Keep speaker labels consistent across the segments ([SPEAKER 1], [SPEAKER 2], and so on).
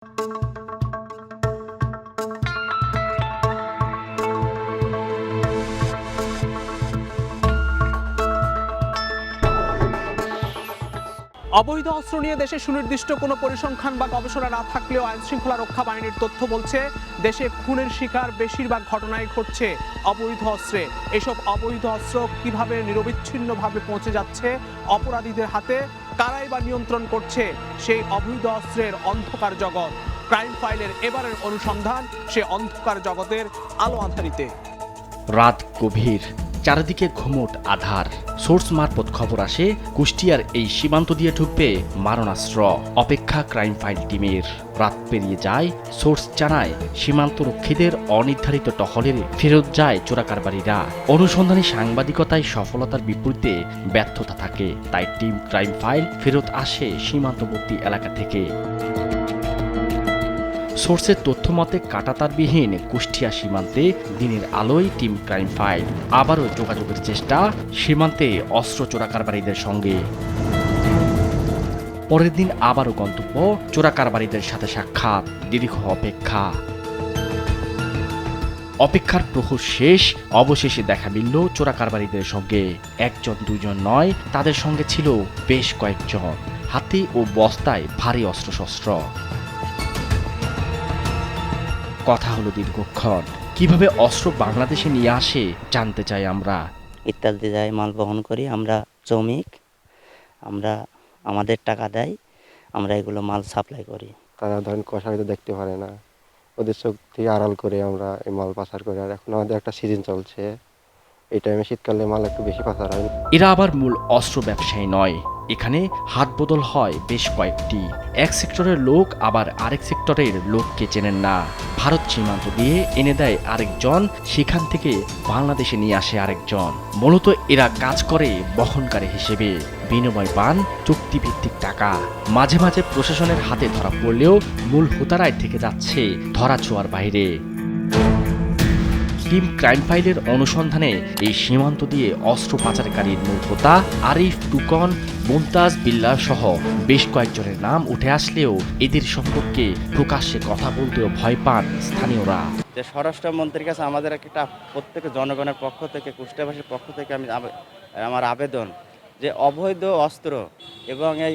[SPEAKER 1] অবৈধ অস্ত্র নিয়ে দেশে সুনির্দিষ্ট কোনো পরিসংখ্যান বা গবেষণা না থাকলেও আইনশৃঙ্খলা রক্ষা বাহিনীর তথ্য বলছে দেশে খুনের শিকার বেশিরভাগ ঘটনায় ঘটছে অবৈধ অস্ত্রে। এসব অবৈধ অস্ত্র কিভাবে নিরবিচ্ছিন্নভাবে পৌঁছে যাচ্ছে অপরাধীদের হাতে, কারাই বা নিয়ন্ত্রণ করছে সেই অবৈধ অস্ত্রের অন্ধকার জগৎ। ক্রাইম ফাইলের এবারের অনুসন্ধান সে অন্ধকার জগতের আলো আঁধারিতে।
[SPEAKER 2] রাত গভীর, চারিদিকে ঘুমট আধার। সোর্স মারফত খবর আসে কুষ্টিয়ার এই সীমান্ত দিয়ে ঢুকবে মারণাস্ত্র। অপেক্ষা ক্রাইম ফাইল টিমের। রাত পেরিয়ে যায়, সোর্স জানায় সীমান্তরক্ষীদের অনির্ধারিত টহলের ফেরত যায় চোরাকারবারীরা। অনুসন্ধানী সাংবাদিকতায় সফলতার বিপরীতে ব্যর্থতা থাকে, তাই টিম ক্রাইম ফাইল ফেরত আসে সীমান্তবর্তী এলাকা থেকে। সোর্সের তথ্য মতে কাঁটাতারবিহীন কুষ্টিয়া সীমান্তে দিনের আলোয় টিম ক্রাইম ফাইল। আবারও যোগাযোগের চেষ্টা সীমান্তে অস্ত্র চোরাকারবারীদের সঙ্গে। পরের দিন আবারও গন্তব্য চোরাকারবারীদের সাথে সাক্ষাৎ। দীর্ঘ অপেক্ষা। অপেক্ষার প্রহর শেষ, অবশেষে দেখা মিলল চোরাকারবারীদের সঙ্গে। একজন দুজন নয়, তাদের সঙ্গে ছিল বেশ কয়েকজন, হাতে ও বস্তায় ভারী অস্ত্রশস্ত্র। কথা হলো দীর্ঘক্ষণ। কিভাবে অস্ত্র বাংলাদেশে নিয়ে আসে জানতে চাই আমরা।
[SPEAKER 3] ইত্যাদি যায় মাল বহন করি, আমরা শ্রমিক, আমরা আমাদের টাকা দেয়, আমরা এগুলো মাল সাপ্লাই করি।
[SPEAKER 4] তারা ধরেন কষা হয়তো দেখতে পারে না, ওদের চোখ থেকে আড়াল করে আমরা এই মাল পাচার করি। আর এখন আমাদের একটা সিজন চলছে, এই টাইমে শীতকালে মাল একটু বেশি পাচার হয়।
[SPEAKER 2] এরা আবার মূল অস্ত্র ব্যবসায়ী নয়, এখানে হাত বদল হয় বেশ কয়েকটি। এক সেক্টরের লোক আবার আরেক সেক্টরের লোককে চেনেন না। ভারত সীমান্ত দিয়ে এনে দেয় আরেকজন, সেখান থেকে বাংলাদেশে নিয়ে আসে আরেকজন। মূলত এরা কাজ করে বহনকারী হিসেবে, বিনিময় পান চুক্তিভিত্তিক টাকা। মাঝে মাঝে প্রশাসনের হাতে ধরা পড়লেও মূল হোতারায় থেকে যাচ্ছে ধরাছোঁয়ার বাইরে। টিম ক্রাইম ফাইলের অনুসন্ধানে এই সীমান্ত দিয়ে অস্ত্র পাচারকারীর মূল হোতা আরিফ, টুকন, মুমতাজ, বিল্লাহ সহ বেশ কয়েকজনের নাম উঠে আসলেও এদের সম্পর্কে প্রকাশ্যে কথা বলতেও ভয় পান স্থানীয়রা।
[SPEAKER 5] যে স্বরাষ্ট্রমন্ত্রীর কাছে আমাদের একটা প্রত্যেক জনগণের পক্ষ থেকে, কুষ্টিয়াবাসীর পক্ষ থেকে আমার আবেদন যে অবৈধ অস্ত্র এবং এই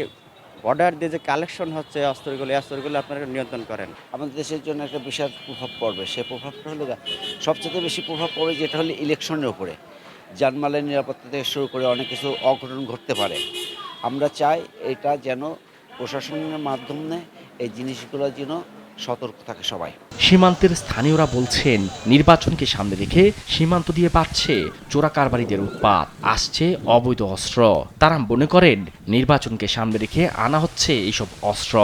[SPEAKER 5] বর্ডার দিয়ে যে কালেকশন হচ্ছে অস্ত্রগুলো, এই অস্ত্রগুলো আপনারা নিয়ন্ত্রণ করেন।
[SPEAKER 6] আমাদের দেশের জন্য একটা বিশাল প্রভাব পড়বে। সে প্রভাবটা হলো সবচেয়ে বেশি প্রভাব পড়বে যেটা হলো ইলেকশনের উপরে। জানমালের নিরাপত্তা থেকে শুরু করে অনেক কিছু অঘটন ঘটতে পারে। আমরা চাই এটা যেন প্রশাসনের মাধ্যমে এই জিনিসগুলো যেন সতর্ক থাকে সবাই।
[SPEAKER 2] সীমান্তের স্থানীয়রা বলছেন নির্বাচনকে সামনে রেখে সীমান্ত দিয়ে বাড়ছে চোরাকারবারীদের উৎপাত, আসছে অবৈধ অস্ত্র। তারা মনে করেন নির্বাচনকে সামনে রেখে আনা হচ্ছে এইসব অস্ত্র,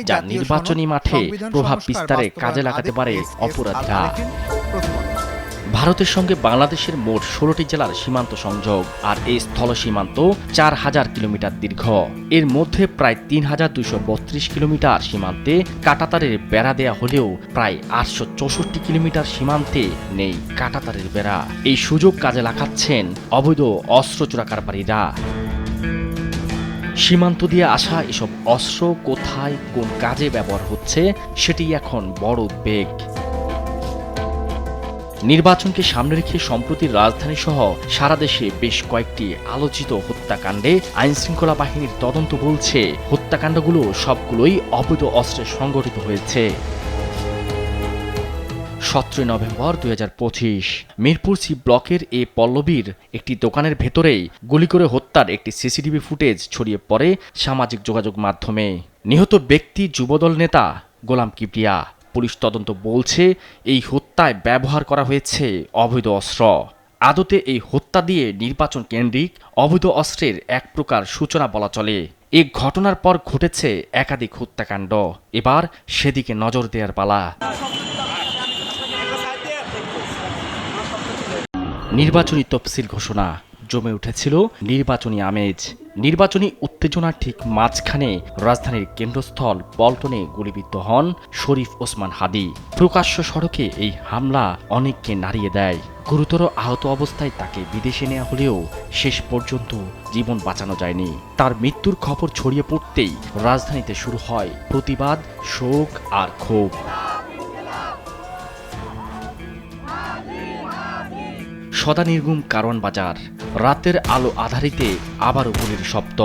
[SPEAKER 2] যা নির্বাচনী মাঠে প্রভাব বিস্তারে কাজে লাগাতে পারে অপরাধীরা। ভারতের সঙ্গে বাংলাদেশের মোট 16টি জেলার সীমান্ত সংযোগ, আর এই স্থল সীমান্ত 4000 কিলোমিটার দীর্ঘ। এর মধ্যে প্রায় 3232 কিলোমিটার সীমান্তে কাঁটাতারের বেড়া দেয়া হলেও প্রায় 864 কিলোমিটার সীমান্তে নেই কাঁটাতারের বেড়া। এই সুযোগ কাজে লাগাচ্ছেন অবৈধ অস্ত্র চোরাকারবারীরা। সীমান্ত দিয়ে আসা এসব অস্ত্র কোথায় কোন কাজে ব্যবহার হচ্ছে সেটি এখন বড় উদ্বেগ। নির্বাচনকে সামনে রেখে সম্প্রতি রাজধানী সহ সারা দেশে বেশ কয়েকটি আলোচিত হত্যাকাণ্ডে আইনশৃঙ্খলা বাহিনীর তদন্ত বলছে হত্যাকাণ্ডগুলো সবগুলোই অবৈধ অস্ত্রে সংঘটিত হয়েছে। 17 নভেম্বর 2025 মিরপুর সি ব্লকের এ পল্লবীর একটি দোকানের ভেতরেই গুলি করে হত্যার একটি সিসিটিভি ফুটেজ ছড়িয়ে পড়ে সামাজিক যোগাযোগ মাধ্যমে। নিহত ব্যক্তি যুবদল নেতা গোলাম কিবরিয়া। পুলিশ তদন্ত বলছে এই হত্যায় ব্যবহার করা হয়েছে অবৈধ অস্ত্র। আদতে এই হত্যা দিয়ে নির্বাচন কেন্দ্রিক অবৈধ অস্ত্রের এক প্রকার সূচনা বলা চলে। এই ঘটনার পর ঘটেছে একাধিক হত্যাকাণ্ড, এবার সেদিকে নজর দেওয়ার পালা। নির্বাচনী তফসিল ঘোষণা, জমে উঠেছিল নির্বাচনী আমেজ। নির্বাচনী উত্তেজনার ঠিক মাঝখানে রাজধানীর কেন্দ্রস্থল পল্টনে গুলিবিদ্ধ হন শরীফ ওসমান হাদী। প্রকাশ্য সড়কে এই হামলা অনেককে নাড়িয়ে দেয়। গুরুতর আহত অবস্থায় তাকে বিদেশে নেওয়া হলেও শেষ পর্যন্ত জীবন বাঁচানো যায়নি। তার মৃত্যুর খবর ছড়িয়ে পড়তেই রাজধানীতে শুরু হয় প্রতিবাদ, শোক আর ক্ষোভ। সদা নির্গুম কারওয়ান বাজার, রাতের আলো আধারিতে আবারও গুলির শব্দ,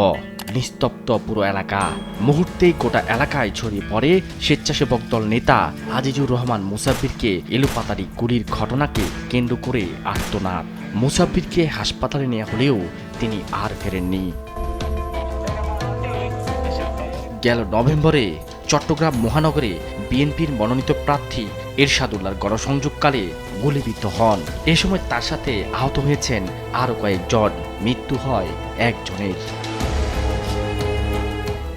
[SPEAKER 2] নিস্তব্ধ পুরো এলাকা। মুহূর্তেই গোটা এলাকায় ছড়িয়ে পড়ে স্বেচ্ছাসেবক দল নেতা আজিজুর রহমান মুসাব্বিরকে এলোপাতাড়ি গুলির ঘটনাকে কেন্দ্র করে আর্তনাদ। মুসাব্বিরকে হাসপাতালে নেওয়া হলেও তিনি আর ফেরেননি। গেল নভেম্বরে চট্টগ্রাম মহানগরে বিএনপির মনোনীত প্রার্থী এরশাদুল্লাহর গণসংযোগকালে গুলিবিদ্ধ হন। এ সময় তার সাথে আহত হয়েছেন আরও কয়েকজন, মৃত্যু হয় একজনের।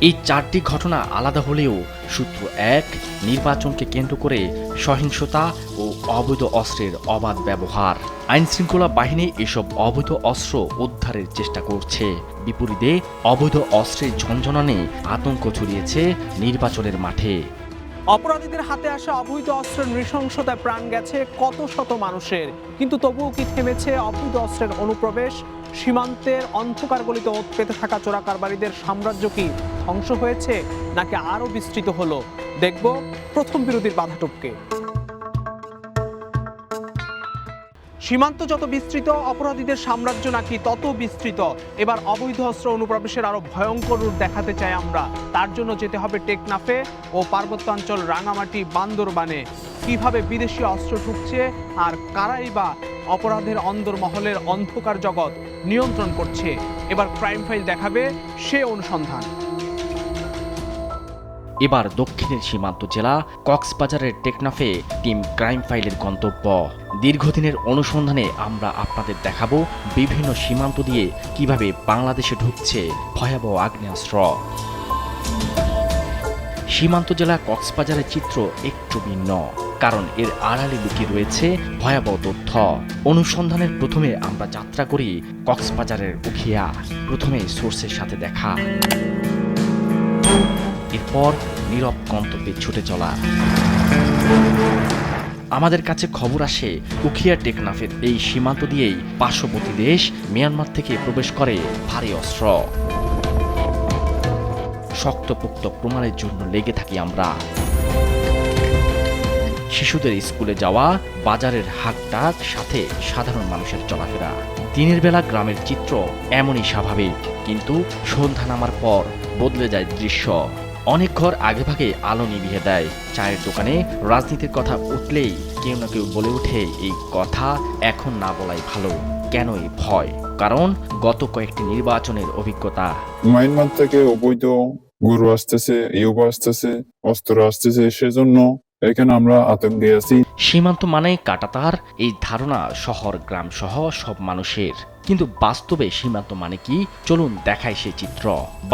[SPEAKER 2] এই 4টি ঘটনা আলাদা হলেও সূত্র এক, নির্বাচনকে কেন্দ্র করে সহিংসতা ও অবৈধ অস্ত্রের অবাধ ব্যবহার। আইনশৃঙ্খলা বাহিনী এসব অবৈধ অস্ত্র উদ্ধারের চেষ্টা করছে। বিপরীতে অবৈধ অস্ত্রের ঝনঝনানি আতঙ্ক ছড়িয়েছে নির্বাচনের মাঠে।
[SPEAKER 1] অপরাধীদের হাতে আসা অবৈধ অস্ত্রের নৃশংসতায় প্রাণ গেছে কত শত মানুষের, কিন্তু তবুও কি থেমেছে অবৈধ অস্ত্রের অনুপ্রবেশ? সীমান্তের অন্ধকার গলিতে ওত পেতে থাকা চোরা কারবারিদের সাম্রাজ্য কি ধ্বংস হয়েছে নাকি আরো বিস্তৃত হলো? দেখব প্রথম বিরোধীর বাধা টপকে। সীমান্ত যত বিস্তৃত, অপরাধীদের সাম্রাজ্য নাকি তত বিস্তৃত। এবার অবৈধ অস্ত্র অনুপ্রবেশের আরো ভয়ঙ্কর রূপ দেখাতে চাই আমরা। তার জন্য যেতে হবে টেকনাফে ও পার্বত্যাঞ্চল রাঙামাটি, বান্দরবানে। কিভাবে বিদেশি অস্ত্র ঢুকছে আর কারাই বা অপরাধের অন্দরমহলের অন্ধকার জগৎ নিয়ন্ত্রণ করছে, এবার ক্রাইম ফাইল দেখাবে সে অনুসন্ধান।
[SPEAKER 2] এবার দক্ষিণের সীমান্ত জেলা কক্সবাজারের টেকনাফে টিম ক্রাইম ফাইলের গন্তব্য। দীর্ঘদিনের অনুসন্ধানে আমরা আপনাদের দেখাবো বিভিন্ন সীমান্ত দিয়ে কিভাবে বাংলাদেশে ঢুকছে ভয়াবহ আগ্নেয়াস্ত্র। সীমান্ত জেলা কক্সবাজারের চিত্র একটু ভিন্ন, কারণ এর আড়ালে লুকিয়ে রয়েছে ভয়াবহ তথ্য। অনুসন্ধানের প্রথমে আমরা যাত্রা করি কক্সবাজারের উখিয়া। প্রথমে সোর্সের সাথে দেখা, এরপর নীরব গন্তব্যে ছুটে চলা। আমাদের কাছে খবর আসে উখিয়া টেকনাফের এই সীমান্ত দিয়েই পার্শ্ববর্তী দেশ মিয়ানমার থেকে প্রবেশ করে ভারী অস্ত্র। শক্তপোক্ত প্রমাণের জন্য লেগে থাকি আমরা। শিশুদের স্কুলে যাওয়া, বাজারের হাকডাক, সাথে সাধারণ মানুষের চলাফেরা। দিনের বেলা গ্রামের চিত্র এমনই স্বাভাবিক, কিন্তু সন্ধ্যা নামার পর বদলে যায় দৃশ্য। অনেক ঘর আগেভাগে আলো নিভিয়ে দেয়। চায়ের দোকানে রাজনীতির কথা উঠলেই কেউ না কেউ বলে ওঠে এই কথা এখন না বলাই ভালো। কেন এই ভয়? কারণ গত কয়েকটি নির্বাচনের অভিজ্ঞতা।
[SPEAKER 7] মায়ানমার থেকে অবৈধ গরু আসতেছে, ইউবা আসতেছে, অস্ত্র আসতেছে, সেজন্য এখানে আমরা আতঙ্কে আছি।
[SPEAKER 2] সীমান্ত মানে কাঁটাতার, এই ধারণা শহর গ্রাম সহ সব মানুষের। কিন্তু বাস্তবে সীমান্ত মানে কি? চলুন দেখাই সেই চিত্র।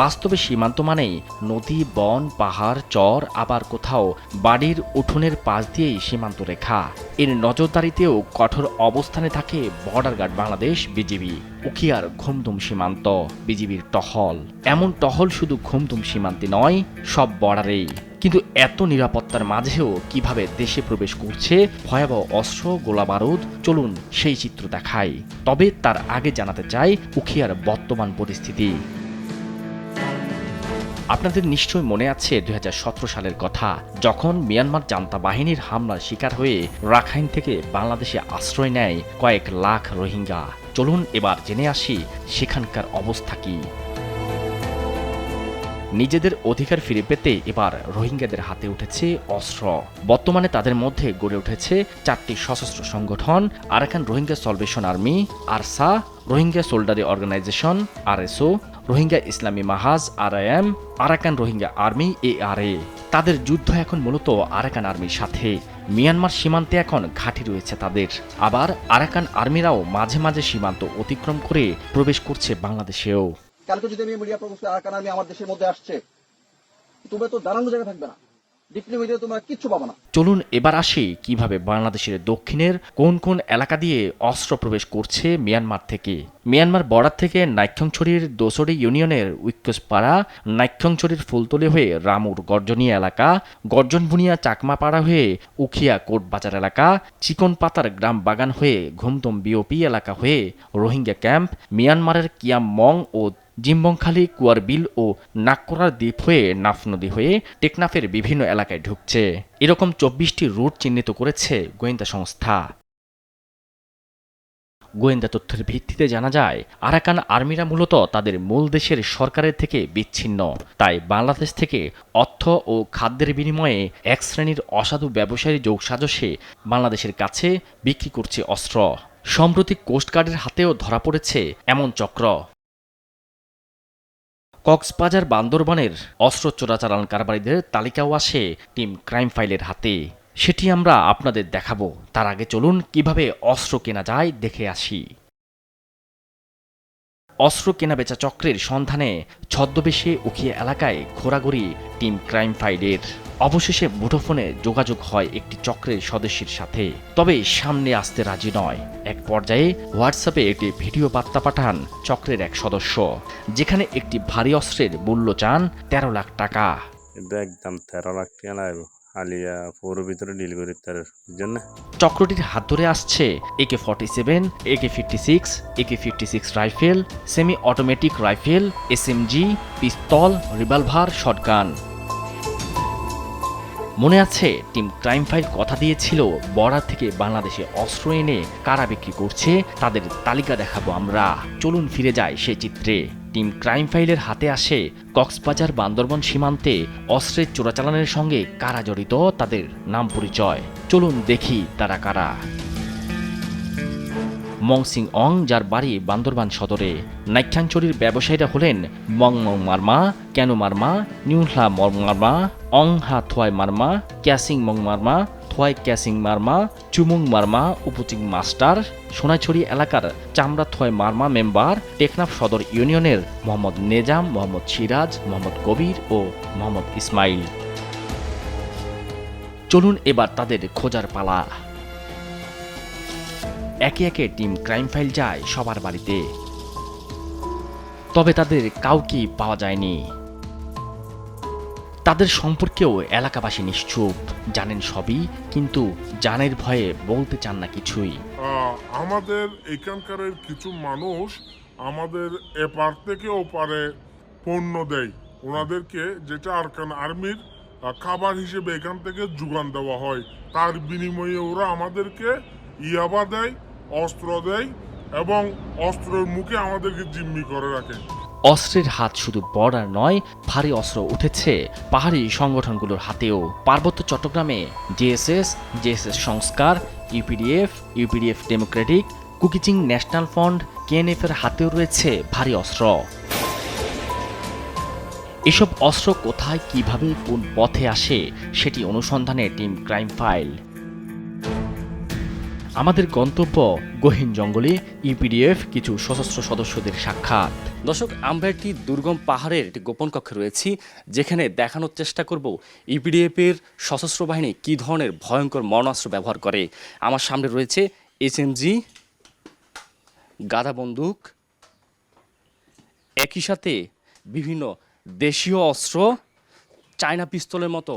[SPEAKER 2] বাস্তবে সীমান্ত মানেই নদী, বন, পাহাড়, চর, আবার কোথাও বাড়ির উঠোনের পাশ দিয়েই সীমান্ত রেখা। এর নজরদারিতেও কঠোর অবস্থানে থাকে বর্ডার গার্ড বাংলাদেশ, বিজিবি। উখিয়ার ঘুমদুম সীমান্ত, বিজিবির টহল। এমন টহল শুধু ঘুমদুম সীমান্তে নয়, সব বর্ডারেই। কিন্তু এত নিরাপত্তার মাঝেও কিভাবে দেশে প্রবেশ করছে ভয়াবহ অস্ত্র, গোলাবারুদ, চলুন সেই চিত্র দেখাই। তবে তার আগে জানাতে চাই উখিয়ার বর্তমান পরিস্থিতি। আপনাদের নিশ্চয় মনে আছে 2017 সালের কথা, যখন মিয়ানমার জান্তা বাহিনীর হামলার শিকার হয়ে রাখাইন থেকে বাংলাদেশে আশ্রয় নেয় কয়েক লাখ রোহিঙ্গা। চলুন এবার জেনে আসি সেখানকার অবস্থা কি। নিজেদের অধিকার ফিরে পেতে এবার রোহিঙ্গাদের হাতে উঠেছে অস্ত্র। বর্তমানে তাদের মধ্যে গড়ে উঠেছে 4টি সশস্ত্র সংগঠন: Arakan Rohingya salvation army ARSA, Rohingya solidarity organisation RSO, Rohingya Islami Mahaz RIM, Arakan Rohingya army ARA. তাদের যুদ্ধ এখন মূলত আরাকান আর্মির সাথে। মিয়ানমার সীমান্তে এখন ঘাঁটি রয়েছে তাদের। আবার আরাকান আর্মিরাও মাঝে মাঝে সীমান্ত অতিক্রম করে প্রবেশ করছে বাংলাদেশেও।
[SPEAKER 8] কালকে যদি আমি মিডিয়া প্রকাশ করি আরাকান আর্মি আমার দেশের মধ্যে আসছে, তোমরা তো দাঁড়ানো জায়গা থাকবে না, ডিপলি হইতে তোমরা কিচ্ছু পাবো না।
[SPEAKER 2] চলুন এবার আসি কিভাবে বাংলাদেশের দক্ষিণের কোন কোন এলাকা দিয়ে অস্ত্র প্রবেশ করছে মিয়ানমার থেকে। মিয়ানমার বর্ডার থেকে নাইক্ষ্যংছড়ির দোসরি ইউনিয়নের উইক্কসপাড়া, নাইক্ষ্যংছড়ির ফুলতলি হয়ে রামুর গর্জনিয়া এলাকা, গর্জনবুনিয়া চাকমাপাড়া হয়ে উখিয়া কোটবাজার এলাকা, চিকনপাতার গ্রাম বাগান হয়ে ঘুমতম বিওপি এলাকা হয়ে রোহিঙ্গা ক্যাম্প, মিয়ানমারের কিয়ামমং ও জিম্বংখালী, কুয়ারবিল ও নাক্করার দ্বীপ হয়ে নাফ নদী হয়ে টেকনাফের বিভিন্ন এলাকায় ঢুকছে। এরকম 24টি রুট চিহ্নিত করেছে গোয়েন্দা সংস্থা। গোয়েন্দা তথ্যের ভিত্তিতে জানা যায় আরাকান আর্মিরা মূলত তাদের মূল দেশের সরকারের থেকে বিচ্ছিন্ন, তাই বাংলাদেশ থেকে অর্থ ও খাদ্যের বিনিময়ে এক শ্রেণীর অসাধু ব্যবসায়ী যোগসাজশে বাংলাদেশের কাছে বিক্রি করছে অস্ত্র। সম্প্রতি কোস্টগার্ডের হাতেও ধরা পড়েছে এমন চক্র। কক্সবাজার বান্দরবানের অস্ত্র চোরাচালান কারবারিদের তালিকাও আসে টিম ক্রাইম ফাইলের হাতে। সেটি আমরা আপনাদের দেখাবো। তার আগে চলুন কিভাবে অস্ত্র কেনা যায় দেখে আসি। অস্ত্র কেনাবেচা চক্রের সন্ধানে ছদ্মবেশে উখিয়া এলাকায় ঘোরাঘুরি টিম ক্রাইম ফাইলের। অবশেষে মুঠোফোনে যোগাযোগ হয় একটি চক্রের সদস্যের সাথে, তবে সামনে আসতে রাজি নয়। এক পর্যায়ে হোয়াটসঅ্যাপে একটি ভিডিও বার্তা পাঠান চক্রের এক সদস্য, যেখানে একটি ভারী অস্ত্রের মূল্য চান 13 লাখ টাকা।
[SPEAKER 9] একদম 13 লাখ টাকা লাগবে আলিয়া পৌর ভিতরে ডিল করি তার জন্য।
[SPEAKER 2] চক্রটির হাত ধরে আসছে AK-47, AK-56, AK-56 rifle, semi automatic rifle, SMG, পিস্তল, রিভলভার, শটগান। মনে আছে টিম ক্রাইম ফাইল কথা দিয়েছিল বর্ডার থেকে বাংলাদেশে অস্ত্র এনে কারা বিক্রি করছে তাদের তালিকা দেখাবো আমরা। চলুন ফিরে যাই সে চিত্রে। টিম ক্রাইম ফাইলের হাতে আসে কক্সবাজার বান্দরবান সীমান্তে অস্ত্রের চোরাচালানের সঙ্গে কারা জড়িত তাদের নাম পরিচয়। চলুন দেখি তারা কারা। মংসিং অং, যার বাড়ি বান্দরবান সদরে। নাইক্ষ্যংছড়ির ব্যবসায়ীরা হলেন মং মং মারমা, কেনু মারমা, নিউহ্লা মং মারমা, অং হা থোয়াই মারমা, ক্যাসিং মং মারমা, থোয়াই ক্যাসিং মারমা, চুমুং মারমা, উপচিং মাস্টার। সোনাইছড়ি এলাকার চামড়া থোয়াই মারমা মেম্বার, টেকনাফ সদর ইউনিয়নের মোহাম্মদ নেজাম, মোহাম্মদ সিরাজ, মোহাম্মদ কবির ও মোহাম্মদ ইসমাইল। চলুন এবার তাদের খোঁজার পালা। একে একে টিম ক্রাইম ফাইল যায় সবার বাড়িতে, তবে তাদের কাউকেই পাওয়া যায়নি। তাদের সম্পর্কেও এলাকাবাসী নিশ্চুপ, জানেন সবই, কিন্তু জানের ভয়ে বলতে চান না কিছুই।
[SPEAKER 10] আমাদের এখানকার কিছু মানুষ আমাদের এপার থেকে ওপারে পণ্য দেয় ওনাদেরকে, যেটা আরাকান আর্মির খাবার হিসেবে এখান থেকে যোগান দেওয়া হয়। তার বিনিময়ে ওরা আমাদেরকে ইয়াবা দেয়, অস্ত্র দেয় এবং অস্ত্রের মুখে আমাদেরকে জিম্মি করে রাখে।
[SPEAKER 2] অস্ত্রের হাত শুধু বর্ডার নয়, ভারী অস্ত্র উঠেছে পাহাড়ি সংগঠনগুলোর হাতেও। পার্বত্য চট্টগ্রামে জেএসএস সংস্কার, UPDF democratic, Kukichin national front, KNF এর হাতেও রয়েছে ভারী অস্ত্র। এসব অস্ত্র কোথায়, কিভাবে, কোন পথে আসে সেটি অনুসন্ধানে টিম ক্রাইম ফাইল। আমাদের গন্তব্য গহীন জঙ্গলে ইউপিডিএফ কিছু সশস্ত্র সদস্যদের সাক্ষাৎ। দর্শক, আমরা একটি দুর্গম পাহাড়ের একটি গোপন কক্ষে রয়েছি, যেখানে দেখানোর চেষ্টা করব ইউপিডিএফের সশস্ত্র বাহিনী কী ধরনের ভয়ঙ্কর মরণাস্ত্র ব্যবহার করে। আমার সামনে রয়েছে SMG, গাদা বন্দুক, একই সাথে বিভিন্ন দেশীয় অস্ত্র, চায়না পিস্তলের মতো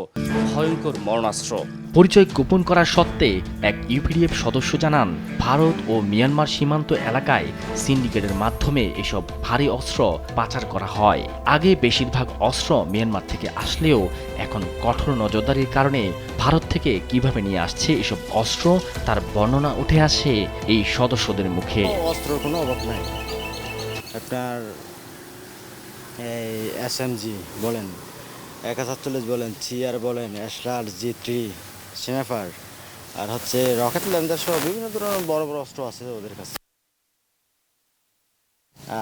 [SPEAKER 2] ভয়ঙ্কর মরণাস্ত্র। পরিচয় গোপন করার সত্ত্বে এক ইউপিডিএফ সদস্য জানান, ভারত ও মিয়ানমার সীমান্ত এলাকায় সিন্ডিকেটের মাধ্যমে এসব ভারী অস্ত্র পাচার করা হয়। আগে বেশিরভাগ অস্ত্র মিয়ানমার থেকে আসলেও এখন কঠোর নজরদারির কারণে ভারত থেকে কিভাবে নিয়ে আসছে এসব অস্ত্র তার বর্ণনা উঠে আসে এই সদস্যদের মুখে।
[SPEAKER 11] অস্ত্র কোনো অভাব নাই। আপনার এই SMG বলেন, 147 বলেন, CR বলেন, SR, G3, স্নাইপার, আর হচ্ছে রকেট লঞ্চার সহ বিভিন্ন ধরনের বড় বড় অস্ত্র আছে ওদের কাছে।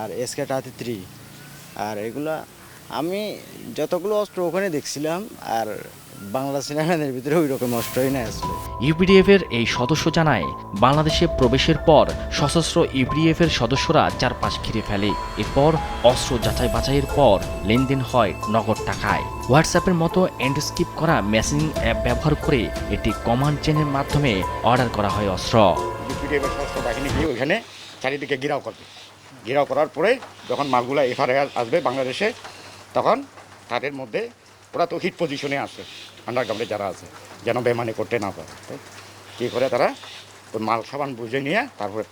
[SPEAKER 11] আর SK-33, আর এগুলা আমি যতগুলো অস্ত্র ওখানে দেখছিলাম, আর বাংলা সিনেমাদের ভিতরে ওই রকম অস্ত্রই না আসলে।
[SPEAKER 2] ইউপিডিএফের এই সদস্য জানায়, বাংলাদেশে প্রবেশের পর সশস্ত্র ইউপিডিএফের সদস্যরা চারপাশ ঘিরে ফেলে। এরপর অস্ত্র যাচাই বাছাইয়ের পর লেনদেন হয় নগদ টাকায়। হোয়াটসঅ্যাপের মতো এন্ডস্কিপ করা মেসেজিং অ্যাপ ব্যবহার করে এটি কমান্ড চেনের মাধ্যমে অর্ডার করা হয় অস্ত্র।
[SPEAKER 8] ইউপিডিএফের সশস্ত্র বাহিনী গিয়ে ওইখানে চারিদিকে ঘেরাও করবে। ঘেরাও করার পরে যখন মালগুলো এফআরআই আসবে বাংলাদেশে, তখন তাদের মধ্যে ওরা তো হিট পজিশনে আসে, আন্ডারগ্রাউন্ডে যারা আছে, যেন বেমানি করতে না পারে। তো কী করে তারা ওই মাল সাবান বুঝে নিয়ে তারপরে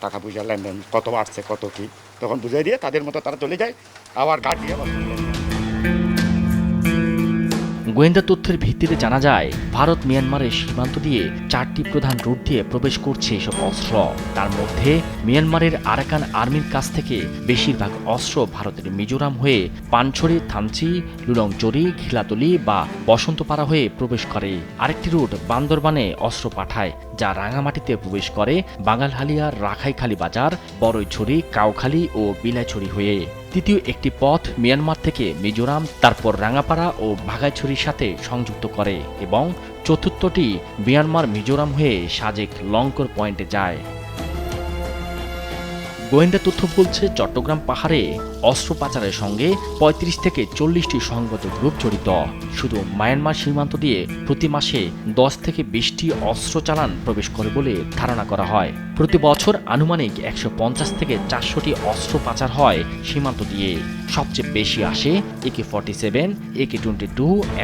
[SPEAKER 8] টাকা বুঝে লেনদেন কত আসছে কত কী, তখন বুঝিয়ে দিয়ে তাদের মতো তারা চলে যায়, আবার গার্ড দিয়ে আবার চলে যায়।
[SPEAKER 2] গোয়েন্দা তথ্যের ভিত্তিতে জানা যায়, ভারত মিয়ানমারের সীমান্ত দিয়ে 4টি প্রধান রুট দিয়ে প্রবেশ করছে এসব অস্ত্র। তার মধ্যে মিয়ানমারের আরাকান আর্মির কাছ থেকে বেশিরভাগ অস্ত্র ভারতের মিজোরাম হয়ে পানছড়ি, থানচি, লুলংচড়ি, ঘিলাতলি বা বসন্তপাড়া হয়ে প্রবেশ করে। আরেকটি রুট বান্দরবানে অস্ত্র পাঠায়, যা রাঙামাটিতে প্রবেশ করে বাঙালহালিয়া, রাখাইখালী বাজার, বড়ইছড়ি, কাউখালী ও বিলাইছড়ি হয়ে। তৃতীয় একটি পথ মিয়ানমার থেকে মিজোরাম, তারপর রাঙাপাড়া ও বাঘাইছড়ির সাথে সংযুক্ত করে এবং চতুর্থটি মিয়ানমার মিজোরাম হয়ে সাজেক লঙ্কর পয়েন্টে যায়। গোয়েন্দা তথ্য বলছে, চট্টগ্রাম পাহাড়ে অস্ত্র পাচারের সঙ্গে 35 থেকে 40টি সংগত গ্রুপ জড়িত। শুধু মায়ানমার সীমান্ত দিয়ে প্রতি মাসে 10 থেকে 20টি অস্ত্র চালান প্রবেশ করে বলে ধারণা করা হয়। প্রতি বছর আনুমানিক 150 থেকে 400টি অস্ত্র পাচার হয় সীমান্ত দিয়ে। সবচেয়ে বেশি আসে AK-47, AK-22,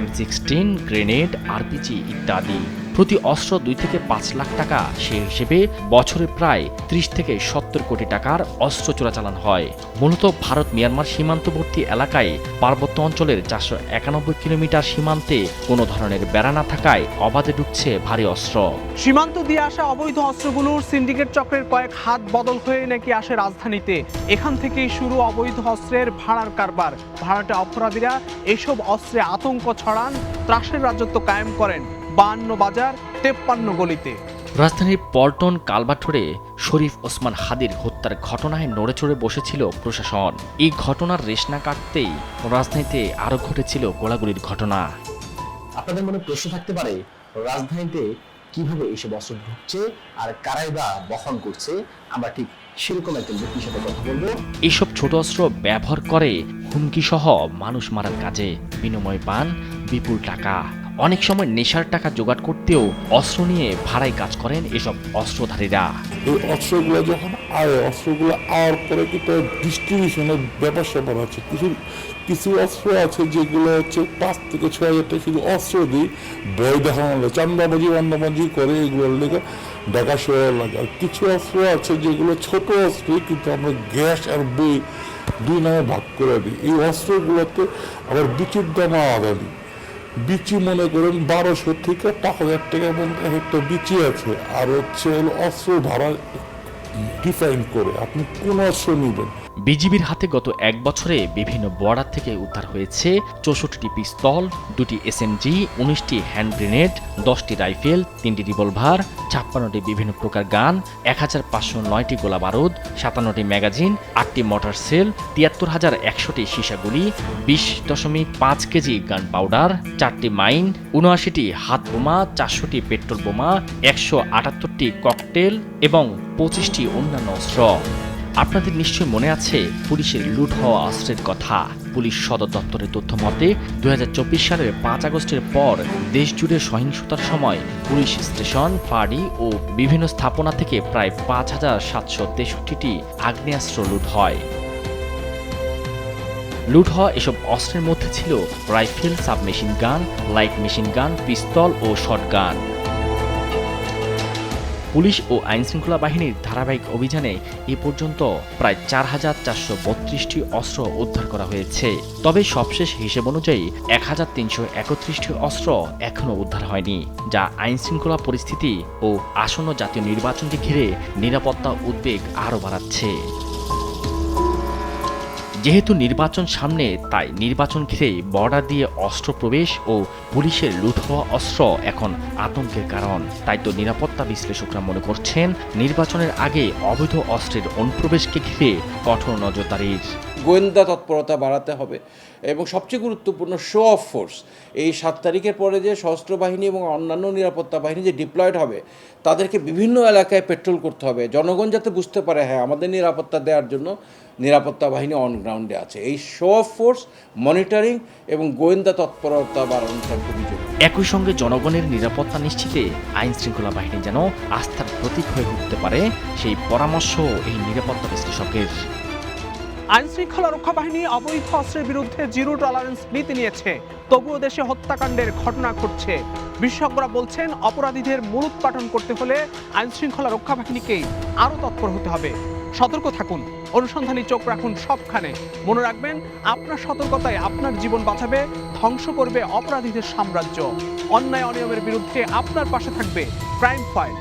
[SPEAKER 2] M16, grenade, RPG ইত্যাদি। প্রতি অস্ত্র 2 থেকে 5 লাখ টাকা, সে হিসেবে বছরে প্রায় 30 থেকে 70 কোটি টাকার অস্ত্র চোরাচালান হয়। মূলত ভারত মিয়ানমার সীমান্তবর্তী এলাকায় পার্বত্য অঞ্চলের 491 কিলোমিটার সীমান্তে কোনো ধরনের বেড়া না থাকায় অবাধে ঢুকছে ভারী অস্ত্র।
[SPEAKER 1] সীমান্ত দিয়ে আসা অবৈধ অস্ত্রগুলোর সিন্ডিকেট চক্রের কয়েক হাত বদল হয়ে নাকি আসে রাজধানীতে। এখান থেকেই শুরু অবৈধ অস্ত্রের ভাড়ার কারবার। ভাড়াটে অপরাধীরা এসব অস্ত্রে আতঙ্ক ছড়ান, ত্রাসের রাজত্ব কায়েম করেন 52 বাজার 53 গলিতে।
[SPEAKER 2] রাজধানীর পল্টন কালভার্টে শরীফ ওসমান হাদির হত্যার ঘটনায় নড়েচড়ে বসেছিল প্রশাসন। এই ঘটনার রেশ না কাটতেই রাজধানীতে আরও ঘটেছিল গোলাগুলির ঘটনা।
[SPEAKER 12] আপনাদের মনে প্রশ্ন থাকতে পারে, রাজধানীতে কিভাবে এইসব অস্ত্র ঢুকছে আর কারাই বা বহন করছে। আমরা ঠিক সেরকম একজন ব্যক্তির সাথে কথা বলবো।
[SPEAKER 2] এইসব ছোট অস্ত্র ব্যবহার করে হুমকি সহ মানুষ মারার কাজে, বিনিময় পান বিপুল টাকা। অনেক সময় নেশার টাকা জোগাড় করতেও অস্ত্র নিয়ে ভাড়ায় কাজ করেন এসব অস্ত্রধারীরা।
[SPEAKER 10] এই অস্ত্রগুলো যখন অস্ত্রগুলো আওয়ার পরে কিন্তু ডিস্ট্রিবিউশনের ব্যাপার স্যাপার আছে। কিছু অস্ত্র আছে যেগুলো হচ্ছে 5 থেকে 6 হাজার টাকা শুধু অস্ত্র দিই, বই দেখানো লাগে, চান্দাবাজি করে এগুলোর লেগে ঢাকা শহর লাগে। আর কিছু অস্ত্র আছে যেগুলো ছোট অস্ত্র, কিন্তু আমরা গ্যাস আর বই 2 নামে ভাগ করে দিই। এই অস্ত্রগুলোতে আবার বিচির দাম আলাদা দিই। বিচি মনে করেন 1200 থেকে 5000 টাকা পর্যন্ত একটা বিচি আছে। আর হচ্ছে অস্ত্র ভাড়া ডিফাইন করে আপনি কোন অস্ত্র নেবেন।
[SPEAKER 2] বিজিবির হাতে গত 1 বছরে বিভিন্ন বর্ডার থেকে উদ্ধার হয়েছে 64টি পিস্তল, 2টি SMG, 19টি হ্যান্ড গ্রেনেড, 10টি রাইফেল, 3টি রিভলভার, 56টি বিভিন্ন প্রকার গান, 1509টি গোলা বারুদ, 57টি ম্যাগাজিন, 8টি মোটর সেল, 73,100টি সীসাগুলি, 20.5 কেজি গান পাউডার, 4টি মাইন, 79টি হাত বোমা, 400টি পেট্রোল বোমা, 178টি ককটেল এবং 25টি অন্যান্য অস্ত্র। আপনাদের নিশ্চয় মনে আছে পুলিশের লুট হওয়া অস্ত্রের কথা। পুলিশ সদর দপ্তরের তথ্য মতে 2024 সালের 5 আগস্টের পর দেশজুড়ে সহিংসতার সময় পুলিশ স্টেশন, ফাঁড়ি ও বিভিন্ন স্থাপনা থেকে প্রায় 5,763টি আগ্নেয়াস্ত্র লুট হয়। লুট হওয়া এসব অস্ত্রের মধ্যে ছিল rifle, submachine gun, light machine gun, pistol ও শটগান। পুলিশ ও আইনশৃঙ্খলা বাহিনীর ধারাবাহিক অভিযানে এ পর্যন্ত প্রায় 4,432টি অস্ত্র উদ্ধার করা হয়েছে। তবে সবশেষ হিসেব অনুযায়ী 1,331টি অস্ত্র এখনও উদ্ধার হয়নি, যা আইনশৃঙ্খলা পরিস্থিতি ও আসন্ন জাতীয় নির্বাচনকে ঘিরে নিরাপত্তা উদ্বেগ আরও বাড়াচ্ছে। যেহেতু নির্বাচন সামনে, তাই নির্বাচন ঘিরে বর্ডার দিয়ে অস্ত্র প্রবেশ ও পুলিশের লুট হওয়া অস্ত্র এখন আতঙ্কের কারণ। তাই তো নিরাপত্তা বিশ্লেষকরা মনে করছেন নির্বাচনের আগে অবৈধ অস্ত্রের অনুপ্রবেশকে ঘিরে কঠোর নজরদারির।
[SPEAKER 13] গোয়েন্দা তৎপরতা বাড়াতে হবে এবং সবচেয়ে গুরুত্বপূর্ণ শো অফ ফোর্স। এই 7 তারিখের পরে যে সশস্ত্র বাহিনী এবং অন্যান্য নিরাপত্তা বাহিনী যে ডিপ্লয়েড হবে তাদেরকে বিভিন্ন এলাকায় পেট্রোল করতে হবে, জনগণ যাতে বুঝতে পারে হ্যাঁ আমাদের নিরাপত্তা দেওয়ার জন্য নিরাপত্তা বাহিনী অন গ্রাউন্ডে আছে। এই শো অফ ফোর্স, মনিটরিং এবং গোয়েন্দা তৎপরতা বাড়ানোটা খুবই জরুরি।
[SPEAKER 2] একই সঙ্গে জনগণের নিরাপত্তা নিশ্চিতে আইন শৃঙ্খলা বাহিনী যেন আস্থার প্রতীক হয়ে উঠতে পারে সেই পরামর্শ এই নিরাপত্তা বিশ্লেষকের।
[SPEAKER 1] আইন শৃঙ্খলা রক্ষা বাহিনী অবৈধ অস্ত্রের বিরুদ্ধে জিরো টলারেন্স নীতি নিয়েছে, তবুও দেশে হত্যাকাণ্ডের ঘটনা ঘটছে। বিশেষজ্ঞরা বলছেন অপরাধীদের মূলোৎপাটন করতে হলে আইন শৃঙ্খলা রক্ষা বাহিনীকেই আরও তৎপর হতে হবে। সতর্ক থাকুন, অনুসন্ধানী চোখ রাখুন সবখানে। মনে রাখবেন, আপনার সতর্কতায় আপনার জীবন বাঁচাবে, ধ্বংস করবে অপরাধীদের সাম্রাজ্য। অন্যায় অনিয়মের বিরুদ্ধে আপনার পাশে থাকবে ক্রাইম ফাইল।